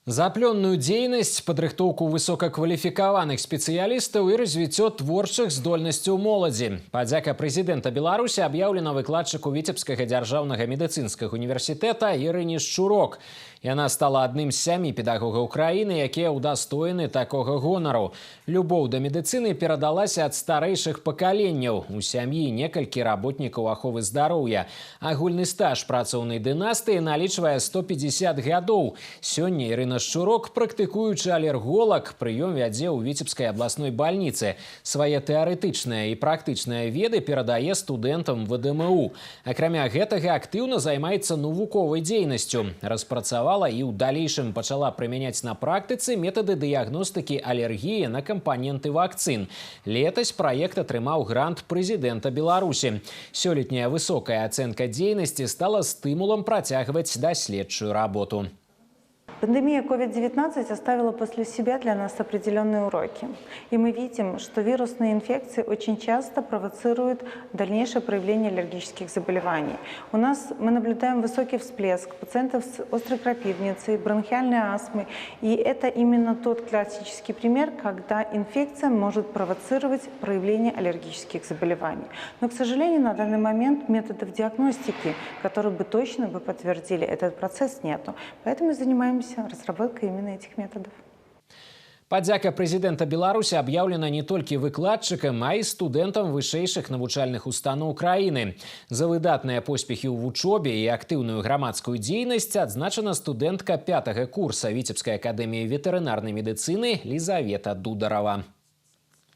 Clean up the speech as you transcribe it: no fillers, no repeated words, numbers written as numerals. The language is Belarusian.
Заплённую дзейнасць, падрыхтоўку высокакваліфікаваных спецыялістаў і развіццё творчых здольнасцяў моладзі. Падзяка прэзідэнта Беларусі аб'яўлена выкладчыку Віцебскага дзяржаўнага медыцынскага універсітэта Ірыне Шчурок. Яна стала адным з 7 педагогаў краіны, якія ўдастоены такога гонару. Любоў да медыцыны перадалася ад старэйшых пакаленняў. У сям'і некалькі работнікаў аховы здароўя. Агульны стаж працоўнай дынастыі налічвае 150 гадоў. Сёння Ірына Шчурок, практыкуючы алерголог, прыём вядзе ў Віцебскай абласной бальніцы. Свае тэарэтычныя і практычныя веды перадае студэнтам ВДМУ. Акрамя гэтага актыўна займаецца навуковай дзейнасцю. Распрацавала і ў далейшым пачала прымяняць на практыцы метады дыягностыкі алергіі на кампаненты вакцын. Летась праект атрымаў грант прэзідэнта Беларусі. Сёлетняя высокая ацэнка дзейнасці стала стымулам працягваць даследчую работу. Пандемия COVID-19 оставила после себя для нас определенные уроки. И мы видим, что вирусные инфекции очень часто провоцируют дальнейшее проявление аллергических заболеваний. Мы наблюдаем высокий всплеск пациентов с острой крапивницей, бронхиальной астмой. И это именно тот классический пример, когда инфекция может провоцировать проявление аллергических заболеваний. Но, к сожалению, на данный момент методов диагностики, которые бы точно подтвердили этот процесс, нету. Поэтому мы занимаемся разработкой именно этих методов. Падзяка прэзідэнта Беларусі аб'яўлена не толькі выкладчыкам, а і студэнтам вышэйшых навучальных устаноў краіны. За выдатныя поспехі ў вучобе і актыўную грамадскую дзейнасць адзначана студэнтка 5-го курса Віцебскай акадэміі ветэрынарнай медыцыны Лізавета Дударова.